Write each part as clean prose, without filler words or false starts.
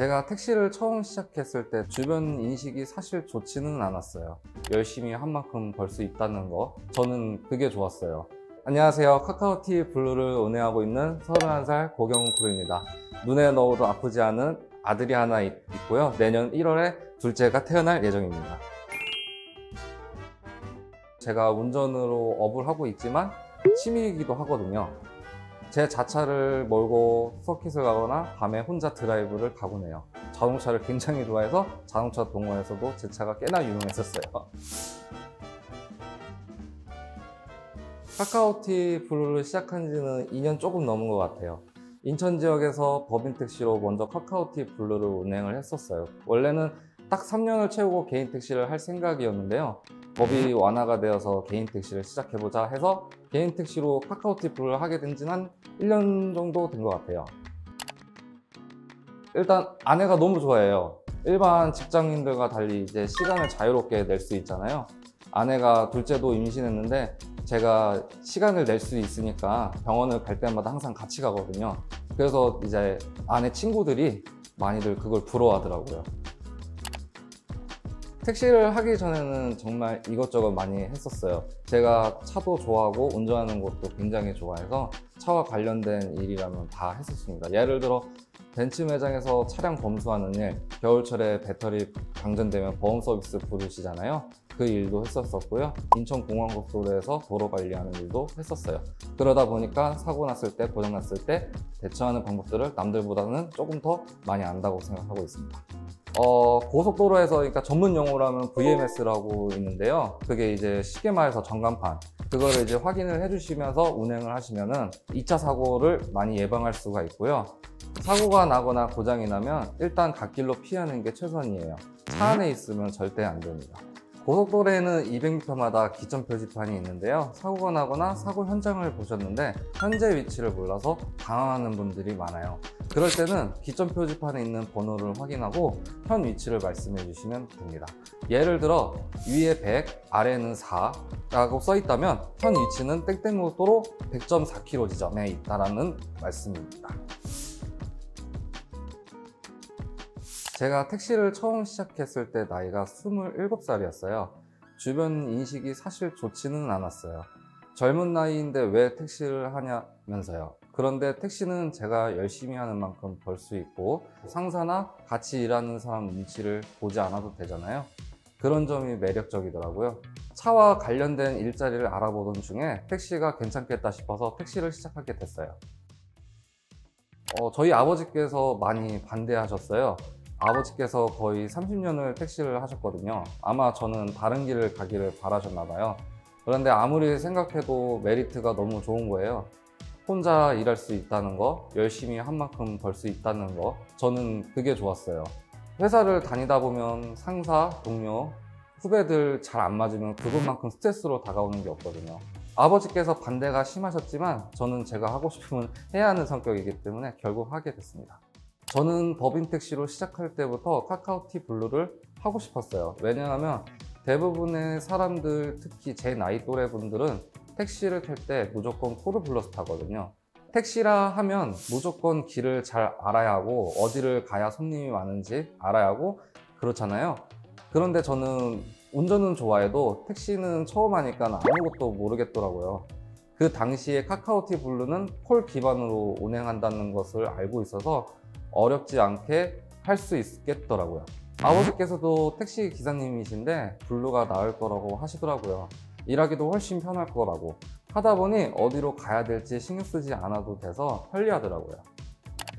제가 택시를 처음 시작했을 때 주변 인식이 사실 좋지는 않았어요. 열심히 한 만큼 벌 수 있다는 거, 저는 그게 좋았어요. 안녕하세요. 카카오티 블루를 운행하고 있는 31살 고경크루입니다. 눈에 넣어도 아프지 않은 아들이 하나 있고요. 내년 1월에 둘째가 태어날 예정입니다. 제가 운전으로 업을 하고 있지만 취미이기도 하거든요. 제 자차를 몰고 서킷을 가거나 밤에 혼자 드라이브를 가곤 해요. 자동차를 굉장히 좋아해서 자동차 동호회에서도 제 차가 꽤나 유명했었어요. 카카오티 블루를 시작한 지는 2년 조금 넘은 것 같아요. 인천 지역에서 법인택시로 먼저 카카오티 블루를 운행을 했었어요. 원래는 딱 3년을 채우고 개인 택시를 할 생각이었는데요. 법이 완화가 되어서 개인 택시를 시작해보자 해서 개인 택시로 카카오티 블루를 하게 된 지는 한 1년 정도 된 것 같아요. 일단 아내가 너무 좋아해요. 일반 직장인들과 달리 이제 시간을 자유롭게 낼 수 있잖아요. 아내가 둘째도 임신했는데 제가 시간을 낼 수 있으니까 병원을 갈 때마다 항상 같이 가거든요. 그래서 이제 아내 친구들이 많이들 그걸 부러워하더라고요. 택시를 하기 전에는 정말 이것저것 많이 했었어요. 제가 차도 좋아하고 운전하는 것도 굉장히 좋아해서 차와 관련된 일이라면 다 했었습니다. 예를 들어 벤츠 매장에서 차량 검수하는 일, 겨울철에 배터리 방전되면 보험 서비스 부르시잖아요. 그 일도 했었었고요. 인천공항고속도로에서 도로 관리하는 일도 했었어요. 그러다 보니까 사고 났을 때, 고장 났을 때 대처하는 방법들을 남들보다는 조금 더 많이 안다고 생각하고 있습니다. 고속도로에서 그러니까 전문 용어로 하면 VMS라고 있는데요. 그게 이제 쉽게 말해서 전간판. 그거를 이제 확인을 해주시면서 운행을 하시면은 2차 사고를 많이 예방할 수가 있고요. 사고가 나거나 고장이 나면 일단 갓길로 피하는 게 최선이에요. 차 안에 있으면 절대 안 됩니다. 고속도로에는 200m마다 기점 표지판이 있는데요. 사고가 나거나 사고 현장을 보셨는데 현재 위치를 몰라서 당황하는 분들이 많아요. 그럴 때는 기점 표지판에 있는 번호를 확인하고 현 위치를 말씀해 주시면 됩니다. 예를 들어 위에 100, 아래는 4라고 써 있다면 현 위치는 땡땡고속도로 100.4km 지점에 있다라는 말씀입니다. 제가 택시를 처음 시작했을 때 나이가 27살이었어요. 주변 인식이 사실 좋지는 않았어요. 젊은 나이인데 왜 택시를 하냐면서요. 그런데 택시는 제가 열심히 하는 만큼 벌 수 있고 상사나 같이 일하는 사람 눈치를 보지 않아도 되잖아요. 그런 점이 매력적이더라고요. 차와 관련된 일자리를 알아보던 중에 택시가 괜찮겠다 싶어서 택시를 시작하게 됐어요. 저희 아버지께서 많이 반대하셨어요. 아버지께서 거의 30년을 택시를 하셨거든요. 아마 저는 다른 길을 가기를 바라셨나 봐요. 그런데 아무리 생각해도 메리트가 너무 좋은 거예요. 혼자 일할 수 있다는 거, 열심히 한 만큼 벌 수 있다는 거, 저는 그게 좋았어요. 회사를 다니다 보면 상사, 동료, 후배들 잘 안 맞으면 그것만큼 스트레스로 다가오는 게 없거든요. 아버지께서 반대가 심하셨지만 저는 제가 하고 싶으면 해야 하는 성격이기 때문에 결국 하게 됐습니다. 저는 법인택시로 시작할 때부터 카카오티 블루를 하고 싶었어요. 왜냐하면 대부분의 사람들, 특히 제 나이 또래 분들은 택시를 탈 때 무조건 코를 불러서 타거든요. 택시라 하면 무조건 길을 잘 알아야 하고 어디를 가야 손님이 많은지 알아야 하고 그렇잖아요. 그런데 저는 운전은 좋아해도 택시는 처음 하니까 아무것도 모르겠더라고요. 그 당시에 카카오티 블루는 콜 기반으로 운행한다는 것을 알고 있어서 어렵지 않게 할 수 있겠더라고요. 아버지께서도 택시 기사님이신데 블루가 나을 거라고 하시더라고요. 일하기도 훨씬 편할 거라고. 하다 보니 어디로 가야 될지 신경 쓰지 않아도 돼서 편리하더라고요.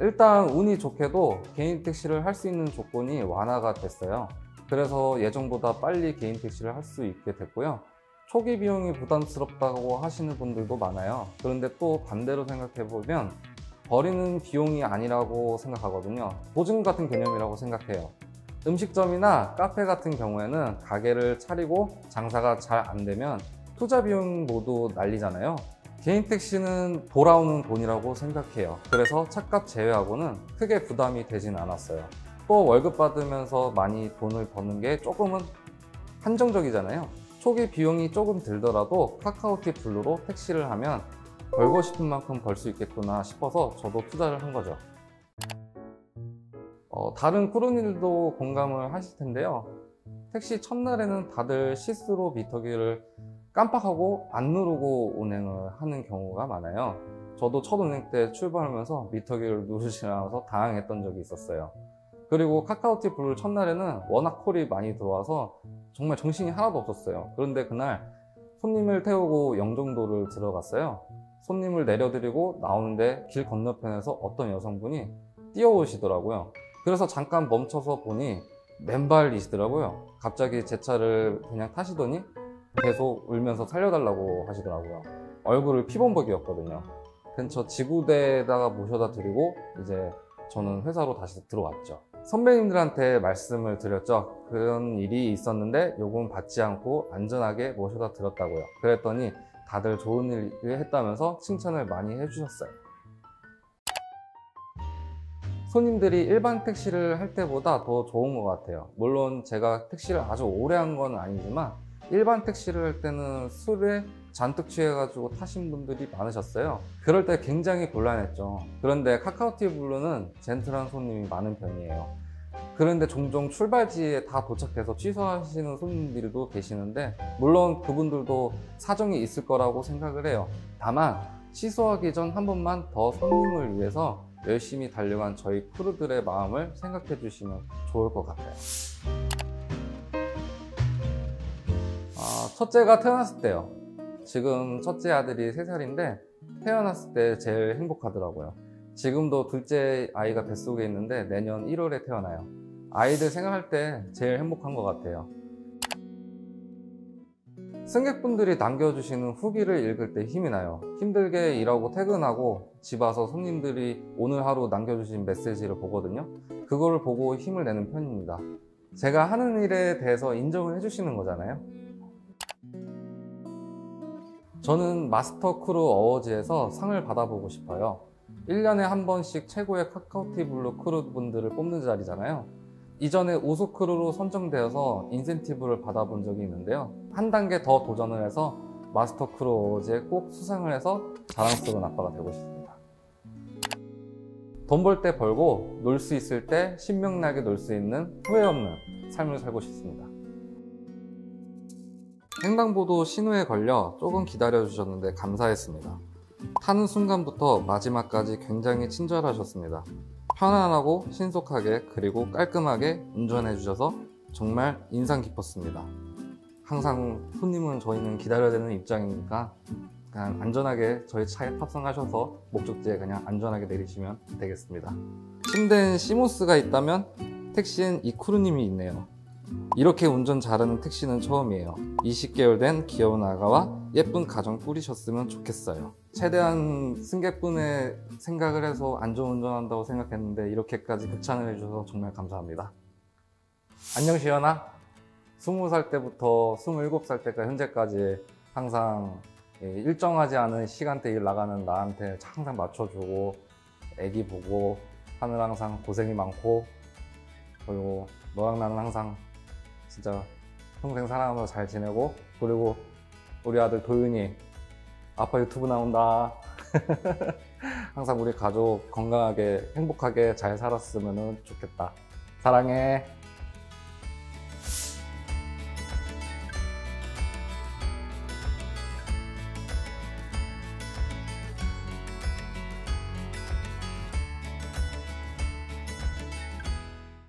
일단 운이 좋게도 개인 택시를 할 수 있는 조건이 완화가 됐어요. 그래서 예전보다 빨리 개인 택시를 할 수 있게 됐고요. 초기 비용이 부담스럽다고 하시는 분들도 많아요. 그런데 또 반대로 생각해보면 버리는 비용이 아니라고 생각하거든요. 보증금 같은 개념이라고 생각해요. 음식점이나 카페 같은 경우에는 가게를 차리고 장사가 잘 안 되면 투자 비용 모두 날리잖아요. 개인 택시는 돌아오는 돈이라고 생각해요. 그래서 차값 제외하고는 크게 부담이 되진 않았어요. 또 월급 받으면서 많이 돈을 버는 게 조금은 한정적이잖아요. 초기 비용이 조금 들더라도 카카오티 블루로 택시를 하면 벌고 싶은 만큼 벌 수 있겠구나 싶어서 저도 투자를 한 거죠. 다른 크루님들도 공감을 하실 텐데요. 택시 첫날에는 다들 실수로 미터기를 깜빡하고 안 누르고 운행을 하는 경우가 많아요. 저도 첫 운행 때 출발하면서 미터기를 누르지 않아서 당황했던 적이 있었어요. 그리고 카카오티 블루 첫날에는 워낙 콜이 많이 들어와서 정말 정신이 하나도 없었어요. 그런데 그날 손님을 태우고 영종도를 들어갔어요. 손님을 내려드리고 나오는데 길 건너편에서 어떤 여성분이 뛰어오시더라고요. 그래서 잠깐 멈춰서 보니 맨발이시더라고요. 갑자기 제 차를 그냥 타시더니 계속 울면서 살려달라고 하시더라고요. 얼굴을 피범벅이었거든요. 근처 지구대에다가 모셔다 드리고 이제 저는 회사로 다시 들어왔죠. 선배님들한테 말씀을 드렸죠. 그런 일이 있었는데 요금 받지 않고 안전하게 모셔다 드렸다고요. 그랬더니 다들 좋은 일을 했다면서 칭찬을 많이 해주셨어요. 손님들이 일반 택시를 할 때보다 더 좋은 것 같아요. 물론 제가 택시를 아주 오래 한 건 아니지만 일반 택시를 할 때는 술에 잔뜩 취해가지고 타신 분들이 많으셨어요. 그럴 때 굉장히 곤란했죠. 그런데 카카오티 블루는 젠틀한 손님이 많은 편이에요. 그런데 종종 출발지에 다 도착해서 취소하시는 손님들도 계시는데 물론 그분들도 사정이 있을 거라고 생각을 해요. 다만 취소하기 전 한 번만 더 손님을 위해서 열심히 달려간 저희 크루들의 마음을 생각해 주시면 좋을 것 같아요. 첫째가 태어났을 때요. 지금 첫째 아들이 3살인데 태어났을 때 제일 행복하더라고요. 지금도 둘째 아이가 뱃속에 있는데 내년 1월에 태어나요. 아이들 생각할 때 제일 행복한 것 같아요. 승객분들이 남겨주시는 후기를 읽을 때 힘이 나요. 힘들게 일하고 퇴근하고 집 와서 손님들이 오늘 하루 남겨주신 메시지를 보거든요. 그거를 보고 힘을 내는 편입니다. 제가 하는 일에 대해서 인정을 해주시는 거잖아요. 저는 마스터 크루 어워즈에서 상을 받아보고 싶어요. 1년에 한 번씩 최고의 카카오티 블루 크루분들을 뽑는 자리잖아요. 이전에 우수 크루로 선정되어서 인센티브를 받아본 적이 있는데요. 한 단계 더 도전을 해서 마스터 크루 어워즈에 꼭 수상을 해서 자랑스러운 아빠가 되고 싶습니다. 돈 벌 때 벌고 놀 수 있을 때 신명나게 놀 수 있는 후회 없는 삶을 살고 싶습니다. 횡단보도 신호에 걸려 조금 기다려주셨는데 감사했습니다. 타는 순간부터 마지막까지 굉장히 친절하셨습니다. 편안하고 신속하게 그리고 깔끔하게 운전해 주셔서 정말 인상 깊었습니다. 항상 손님은 저희는 기다려야 되는 입장이니까 그냥 안전하게 저희 차에 탑승하셔서 목적지에 그냥 안전하게 내리시면 되겠습니다. 침대엔 시모스가 있다면 택시엔 이 크루님이 있네요. 이렇게 운전 잘하는 택시는 처음이에요. 20개월 된 귀여운 아가와 예쁜 가정 꾸리셨으면 좋겠어요. 최대한 승객분의 생각을 해서 안전운전한다고 생각했는데 이렇게까지 극찬을 해주셔서 정말 감사합니다. 안녕 시연아. 20살 때부터 27살 때까지 현재까지 항상 일정하지 않은 시간대에 일 나가는 나한테 항상 맞춰주고 애기 보고 하느라 항상 고생이 많고 그리고 너랑 나는 항상 진짜 평생 사랑하면서 잘 지내고 그리고 우리 아들 도윤이 아빠 유튜브 나온다. 항상 우리 가족 건강하게 행복하게 잘 살았으면 좋겠다. 사랑해.